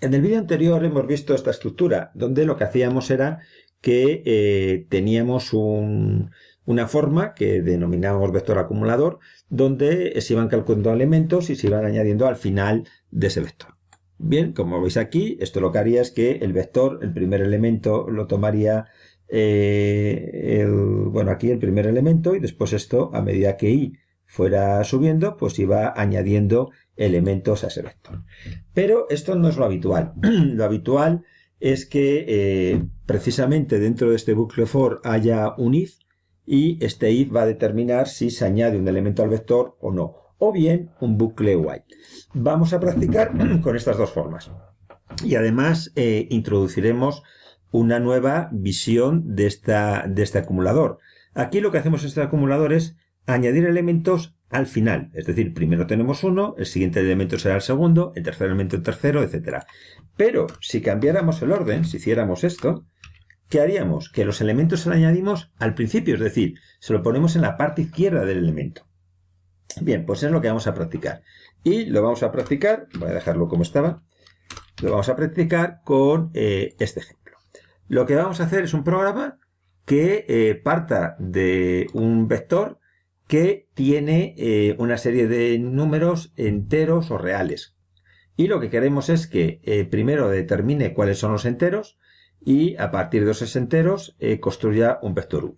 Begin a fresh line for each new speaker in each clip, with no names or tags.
En el vídeo anterior hemos visto esta estructura, donde lo que hacíamos era que teníamos una forma que denominábamos vector acumulador, donde se iban calculando elementos y se iban añadiendo al final de ese vector. Bien, como veis aquí, esto lo que haría es que el vector, el primer elemento lo tomaría, aquí el primer elemento, y después esto, a medida que i fuera subiendo, pues iba añadiendo elementos a ese vector. Pero esto no es lo habitual. Lo habitual es que precisamente dentro de este bucle for haya un if, y este if va a determinar si se añade un elemento al vector o no, o bien un bucle while. Vamos a practicar con estas dos formas. Y además introduciremos una nueva visión de este acumulador. Aquí lo que hacemos en este acumulador es añadir elementos al final. Es decir, primero tenemos uno, el siguiente elemento será el segundo, el tercer elemento el tercero, etc. Pero si cambiáramos el orden, si hiciéramos esto, ¿qué haríamos? Que los elementos se los añadimos al principio, es decir, se lo ponemos en la parte izquierda del elemento. Bien, pues es lo que vamos a practicar. Y lo vamos a practicar, voy a dejarlo como estaba, lo vamos a practicar con este ejemplo. Lo que vamos a hacer es un programa que parta de un vector que tiene una serie de números enteros o reales. Y lo que queremos es que primero determine cuáles son los enteros y a partir de esos enteros construya un vector v.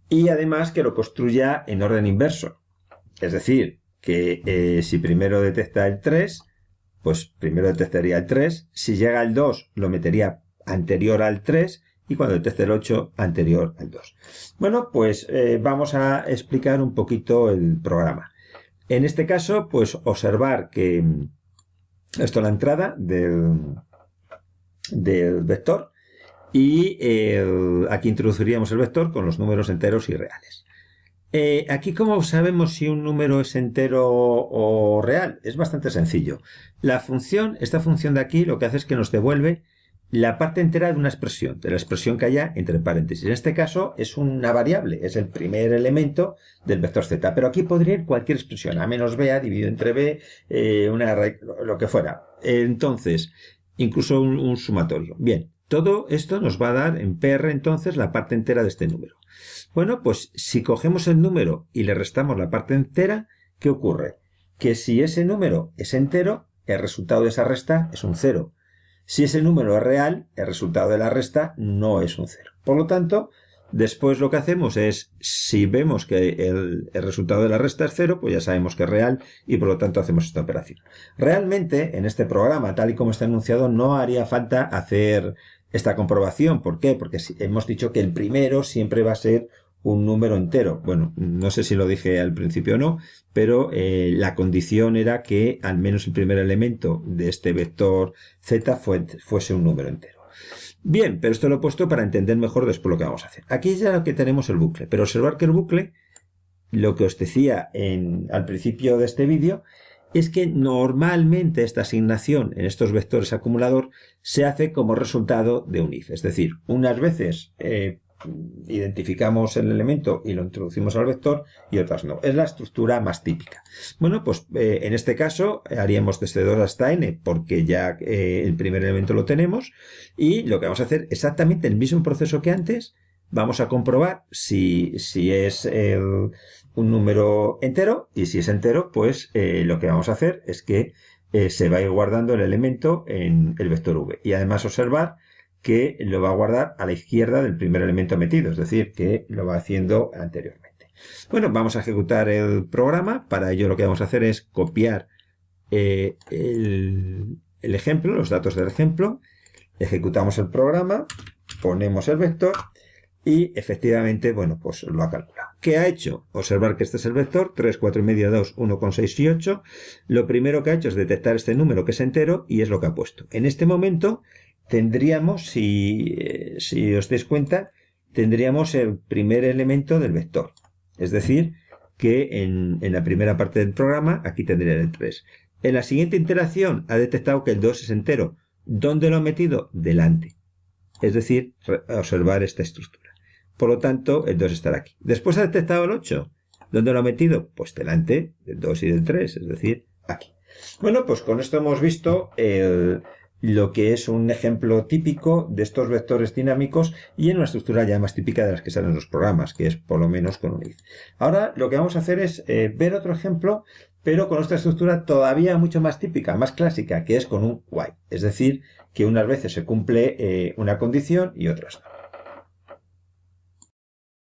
Y además que lo construya en orden inverso. Es decir, que si primero detecta el 3, pues primero detectaría el 3. Si llega al 2, lo metería anterior al 3. Y cuando detecte el 8, anterior al 2. Bueno, pues vamos a explicar un poquito el programa. En este caso, pues observar que esto es la entrada del vector. Y aquí introduciríamos el vector con los números enteros y reales. Aquí, ¿cómo sabemos si un número es entero o real? Es bastante sencillo. Esta función de aquí, lo que hace es que nos devuelve la parte entera de una expresión, de la expresión que haya entre paréntesis. En este caso es una variable, es el primer elemento del vector z, pero aquí podría ir cualquier expresión, a menos b, a dividido entre b, lo que fuera. Entonces, incluso un sumatorio. Bien, todo esto nos va a dar en PR entonces la parte entera de este número. Bueno, pues si cogemos el número y le restamos la parte entera, ¿qué ocurre? Que si ese número es entero, el resultado de esa resta es un 0. Si ese número es real, el resultado de la resta no es un 0. Por lo tanto, después lo que hacemos es, si vemos que el resultado de la resta es 0, pues ya sabemos que es real y por lo tanto hacemos esta operación. Realmente, en este programa, tal y como está enunciado, no haría falta hacer esta comprobación. ¿Por qué? Porque hemos dicho que el primero siempre va a ser un número entero. Bueno, no sé si lo dije al principio o no, pero la condición era que al menos el primer elemento de este vector z fuese un número entero. Bien, pero esto lo he puesto para entender mejor después lo que vamos a hacer. Aquí ya que tenemos el bucle, pero observar que el bucle, lo que os decía al principio de este vídeo, es que normalmente esta asignación en estos vectores acumulador se hace como resultado de un if. Es decir, unas veces identificamos el elemento y lo introducimos al vector y otras no. Es la estructura más típica. Bueno, pues en este caso haríamos desde 2 hasta n porque ya el primer elemento lo tenemos y lo que vamos a hacer exactamente el mismo proceso que antes. Vamos a comprobar si es un número entero y si es entero, pues lo que vamos a hacer es que se va a ir guardando el elemento en el vector v y además observar que lo va a guardar a la izquierda del primer elemento metido, es decir, que lo va haciendo anteriormente. Bueno, vamos a ejecutar el programa. Para ello lo que vamos a hacer es copiar el ejemplo, los datos del ejemplo, ejecutamos el programa, ponemos el vector y efectivamente, bueno, pues lo ha calculado. ¿Qué ha hecho? Observar que este es el vector, 3, 4 y medio, 2, 1, 6 y 8. Lo primero que ha hecho es detectar este número que es entero y es lo que ha puesto. En este momento tendríamos, si os dais cuenta, tendríamos el primer elemento del vector. Es decir, que en la primera parte del programa, aquí tendría el 3. En la siguiente iteración ha detectado que el 2 es entero. ¿Dónde lo ha metido? Delante. Es decir, observar esta estructura. Por lo tanto, el 2 estará aquí. Después ha detectado el 8. ¿Dónde lo ha metido? Pues delante del 2 y del 3, es decir, aquí. Bueno, pues con esto hemos visto lo que es un ejemplo típico de estos vectores dinámicos y en una estructura ya más típica de las que salen en los programas, que es por lo menos con un if. Ahora lo que vamos a hacer es ver otro ejemplo, pero con otra estructura todavía mucho más típica, más clásica, que es con un while. Es decir, que unas veces se cumple una condición y otras no.